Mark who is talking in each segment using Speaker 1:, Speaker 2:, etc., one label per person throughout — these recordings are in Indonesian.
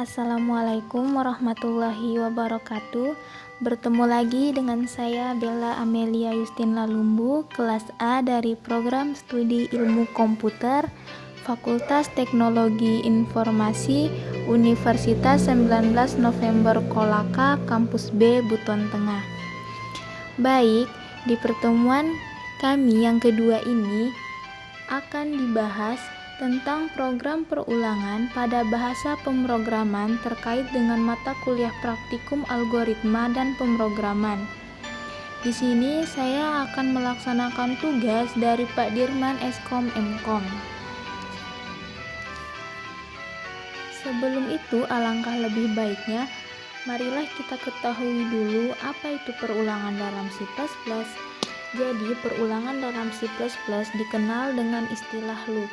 Speaker 1: Assalamualaikum warahmatullahi wabarakatuh. Bertemu lagi dengan saya Bella Amelia Justina Lumbu, kelas A dari program studi ilmu komputer, Fakultas Teknologi Informasi, Universitas 19 November Kolaka, Kampus B, Buton Tengah. Baik, di pertemuan kami yang kedua ini akan dibahas tentang program perulangan pada bahasa pemrograman terkait dengan mata kuliah praktikum algoritma dan pemrograman. Di sini saya akan melaksanakan tugas dari Pak Dirman Eskom Mkom. Sebelum itu, alangkah lebih baiknya marilah kita ketahui dulu apa itu perulangan dalam C++. Jadi, perulangan dalam C++ dikenal dengan istilah loop.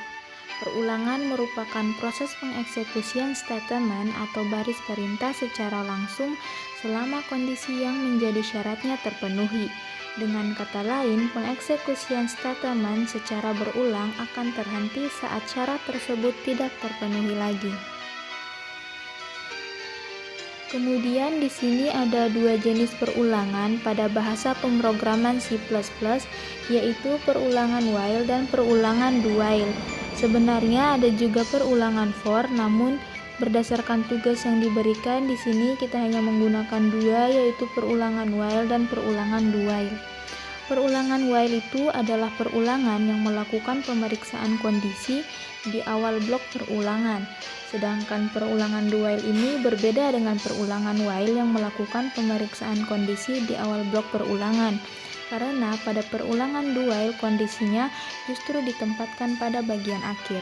Speaker 1: Perulangan merupakan proses pengeksekusian statement atau baris perintah secara langsung selama kondisi yang menjadi syaratnya terpenuhi. Dengan kata lain, pengeksekusian statement secara berulang akan terhenti saat syarat tersebut tidak terpenuhi lagi. Kemudian di sini ada dua jenis perulangan pada bahasa pemrograman C++, yaitu perulangan while dan perulangan do while. Sebenarnya ada juga perulangan for, namun berdasarkan tugas yang diberikan di sini kita hanya menggunakan dua, yaitu perulangan while dan perulangan do while. Perulangan while itu adalah perulangan yang melakukan pemeriksaan kondisi di awal blok perulangan. Sedangkan perulangan do while ini berbeda dengan perulangan while yang melakukan pemeriksaan kondisi di awal blok perulangan. Karena pada perulangan do while kondisinya justru ditempatkan pada bagian akhir.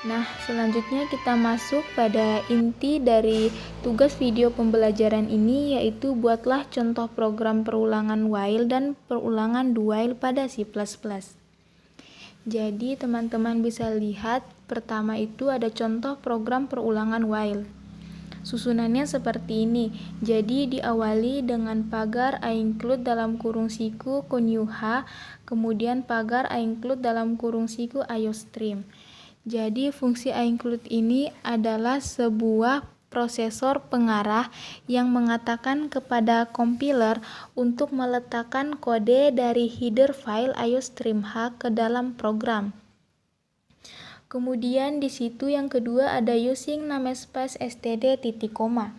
Speaker 1: Nah, selanjutnya kita masuk pada inti dari tugas video pembelajaran ini, yaitu buatlah contoh program perulangan while dan perulangan do while pada C++. Jadi, teman-teman bisa lihat pertama itu ada contoh program perulangan while. Susunannya seperti ini. Jadi diawali dengan pagar include dalam kurung siku kunyuha, kemudian pagar include dalam kurung siku iostream. Jadi fungsi include ini adalah sebuah prosesor pengarah yang mengatakan kepada compiler untuk meletakkan kode dari header file iostream_h ke dalam program. Kemudian di situ yang kedua ada using namespace std titik koma.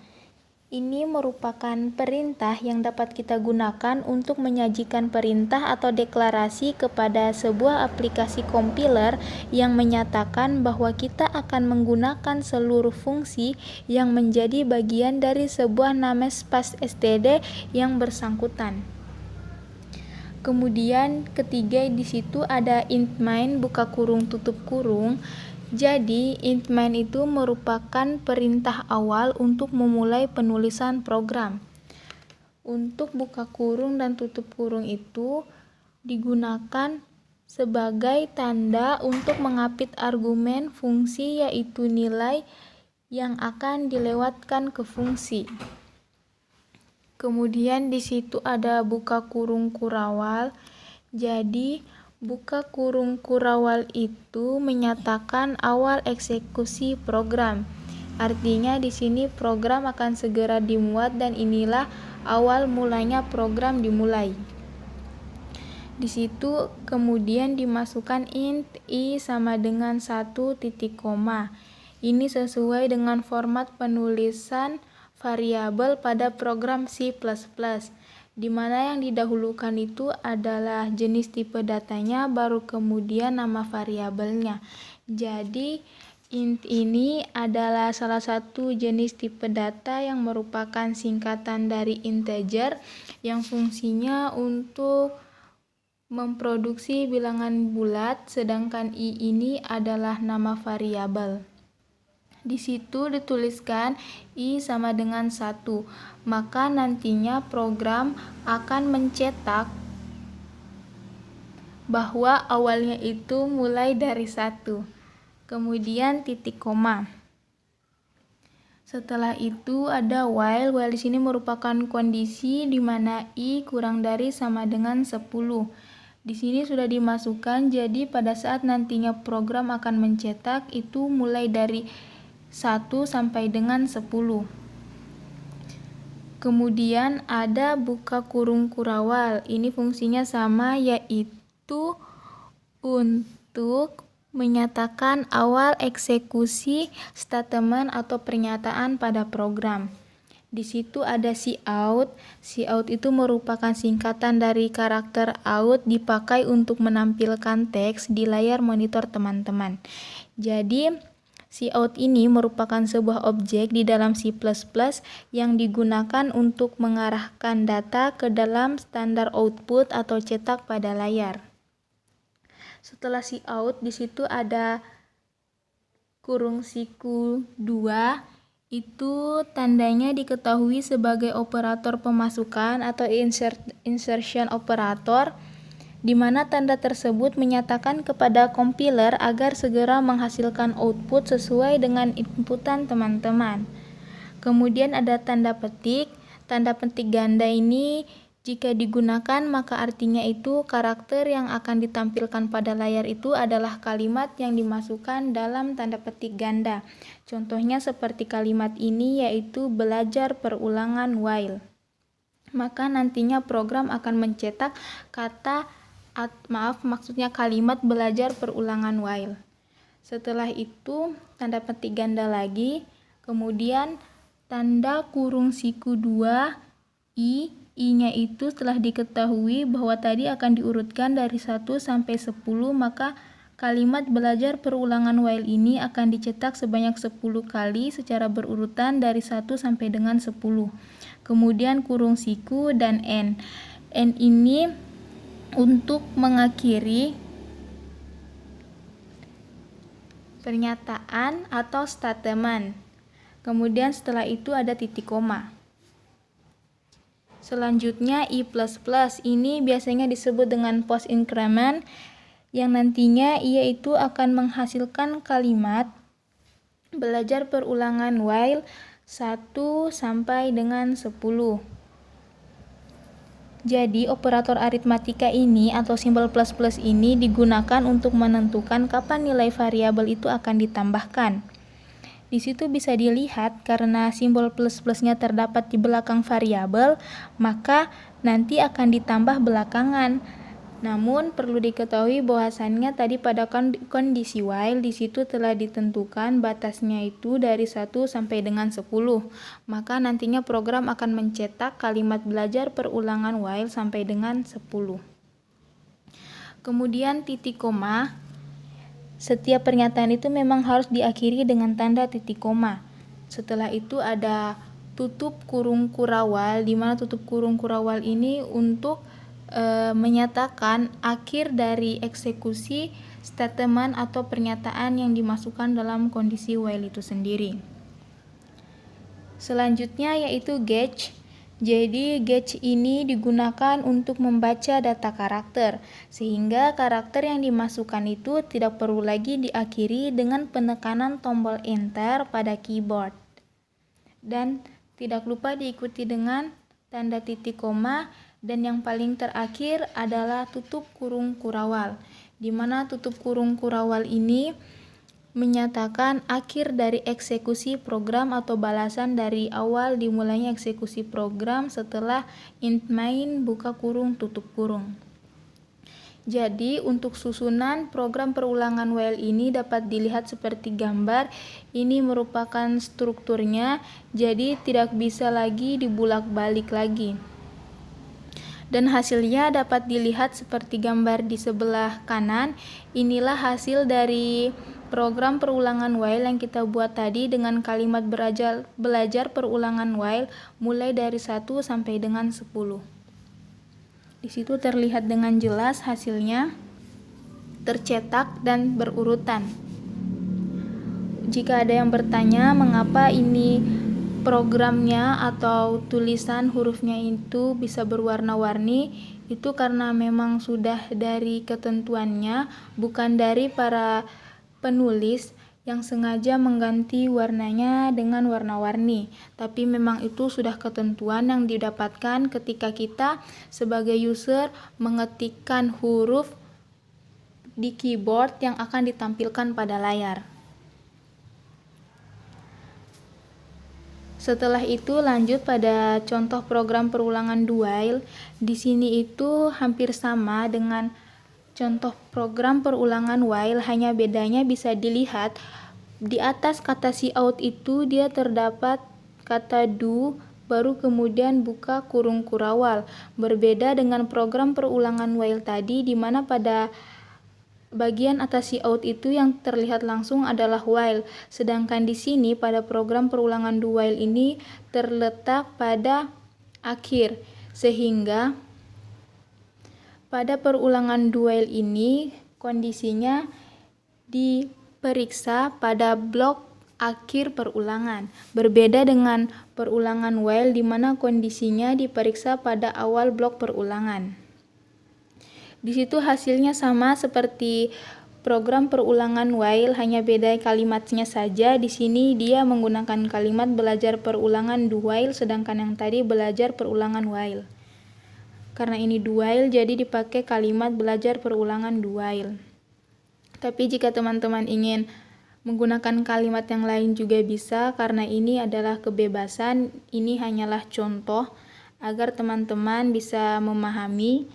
Speaker 1: Ini merupakan perintah yang dapat kita gunakan untuk menyajikan perintah atau deklarasi kepada sebuah aplikasi compiler yang menyatakan bahwa kita akan menggunakan seluruh fungsi yang menjadi bagian dari sebuah namespace std yang bersangkutan. Kemudian ketiga di situ ada int main buka kurung tutup kurung. Jadi int main itu merupakan perintah awal untuk memulai penulisan program. Untuk buka kurung dan tutup kurung itu digunakan sebagai tanda untuk mengapit argumen fungsi, yaitu nilai yang akan dilewatkan ke fungsi. Kemudian di situ ada buka kurung kurawal. Jadi buka kurung kurawal itu menyatakan awal eksekusi program. Artinya di sini program akan segera dimuat dan inilah awal mulanya program dimulai. Di situ kemudian dimasukkan int i sama dengan 1 titik koma. Ini sesuai dengan format penulisan variabel pada program C++, di mana yang didahulukan itu adalah jenis tipe datanya, baru kemudian nama variabelnya. Jadi int ini adalah salah satu jenis tipe data yang merupakan singkatan dari integer yang fungsinya untuk memproduksi bilangan bulat, sedangkan i ini adalah nama variabel. Di situ dituliskan i sama dengan 1, maka nantinya program akan mencetak bahwa awalnya itu mulai dari 1. Kemudian titik koma. Setelah itu ada while. While di sini merupakan kondisi di mana i kurang dari sama dengan 10. Di sini sudah dimasukkan, jadi pada saat nantinya program akan mencetak itu mulai dari 1 sampai dengan 10. Kemudian ada buka kurung kurawal. Ini fungsinya sama, yaitu untuk menyatakan awal eksekusi statement atau pernyataan pada program. Di situ ada cout. Cout itu merupakan singkatan dari karakter out dipakai untuk menampilkan teks di layar monitor teman-teman. Jadi, cout ini merupakan sebuah objek di dalam C++ yang digunakan untuk mengarahkan data ke dalam standar output atau cetak pada layar. Setelah cout, di situ ada kurung siku 2. Itu tandanya diketahui sebagai operator pemasukan atau insertion operator, di mana tanda tersebut menyatakan kepada compiler agar segera menghasilkan output sesuai dengan inputan teman-teman. Kemudian ada tanda petik. Tanda petik ganda ini jika digunakan maka artinya itu karakter yang akan ditampilkan pada layar itu adalah kalimat yang dimasukkan dalam tanda petik ganda. Contohnya seperti kalimat ini, yaitu belajar perulangan while. Maka nantinya program akan mencetak kalimat belajar perulangan while. Setelah itu tanda petik ganda lagi, kemudian tanda kurung siku 2 I-nya itu telah diketahui bahwa tadi akan diurutkan dari 1 sampai 10, maka kalimat belajar perulangan while ini akan dicetak sebanyak 10 kali secara berurutan dari 1 sampai dengan 10. Kemudian kurung siku dan N. N ini untuk mengakhiri pernyataan atau statement. Kemudian setelah itu ada titik koma. Selanjutnya I++, ini biasanya disebut dengan post increment, yang nantinya ia itu akan menghasilkan kalimat belajar perulangan while 1 sampai dengan 10. Jadi operator aritmatika ini atau simbol plus-plus ini digunakan untuk menentukan kapan nilai variabel itu akan ditambahkan. Di situ bisa dilihat karena simbol plus-plusnya terdapat di belakang variabel, maka nanti akan ditambah belakangan. Namun perlu diketahui bahwasannya tadi pada kondisi while di situ telah ditentukan batasnya itu dari 1 sampai dengan 10. Maka nantinya program akan mencetak kalimat belajar perulangan while sampai dengan 10. Kemudian titik koma. Setiap pernyataan itu memang harus diakhiri dengan tanda titik koma. Setelah itu ada tutup kurung kurawal, di mana tutup kurung kurawal ini untuk menyatakan akhir dari eksekusi statement atau pernyataan yang dimasukkan dalam kondisi while itu sendiri. Selanjutnya yaitu gauge. Jadi gauge ini digunakan untuk membaca data karakter, sehingga karakter yang dimasukkan itu tidak perlu lagi diakhiri dengan penekanan tombol enter pada keyboard. Dan tidak lupa diikuti dengan tanda titik koma, dan yang paling terakhir adalah tutup kurung kurawal, di mana tutup kurung kurawal ini menyatakan akhir dari eksekusi program atau balasan dari awal dimulainya eksekusi program setelah int main buka kurung tutup kurung. Jadi untuk susunan program perulangan while ini dapat dilihat seperti gambar. Ini merupakan strukturnya, jadi tidak bisa lagi dibulak-balik lagi. Dan hasilnya dapat dilihat seperti gambar di sebelah kanan. Inilah hasil dari program perulangan while yang kita buat tadi dengan kalimat belajar perulangan while mulai dari 1 sampai dengan 10. Di situ terlihat dengan jelas hasilnya tercetak dan berurutan. Jika ada yang bertanya mengapa ini programnya atau tulisan hurufnya itu bisa berwarna-warni, itu karena memang sudah dari ketentuannya, bukan dari para penulis yang sengaja mengganti warnanya dengan warna-warni, tapi memang itu sudah ketentuan yang didapatkan ketika kita sebagai user mengetikkan huruf di keyboard yang akan ditampilkan pada layar. Setelah itu lanjut pada contoh program perulangan do while. Di sini itu hampir sama dengan contoh program perulangan while, hanya bedanya bisa dilihat di atas kata cout itu dia terdapat kata do, baru kemudian buka kurung kurawal. Berbeda dengan program perulangan while tadi, di mana pada bagian atas cout itu yang terlihat langsung adalah while, sedangkan di sini pada program perulangan do while ini terletak pada akhir, sehingga pada perulangan do while ini kondisinya diperiksa pada blok akhir perulangan. Berbeda dengan perulangan while di mana kondisinya diperiksa pada awal blok perulangan. Di situ hasilnya sama seperti program perulangan while, hanya beda kalimatnya saja. Di sini dia menggunakan kalimat belajar perulangan do while, sedangkan yang tadi belajar perulangan while. Karena ini do while, jadi dipakai kalimat belajar perulangan do while. Tapi jika teman-teman ingin menggunakan kalimat yang lain juga bisa, karena ini adalah kebebasan. Ini hanyalah contoh agar teman-teman bisa memahami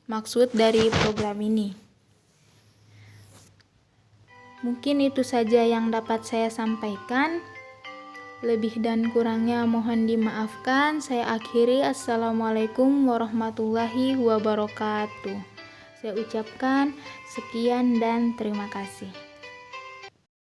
Speaker 1: maksud dari program ini. Mungkin itu saja yang dapat saya sampaikan. Lebih dan kurangnya mohon dimaafkan. Saya akhiri. Assalamualaikum warahmatullahi wabarakatuh. Saya ucapkan sekian dan terima kasih.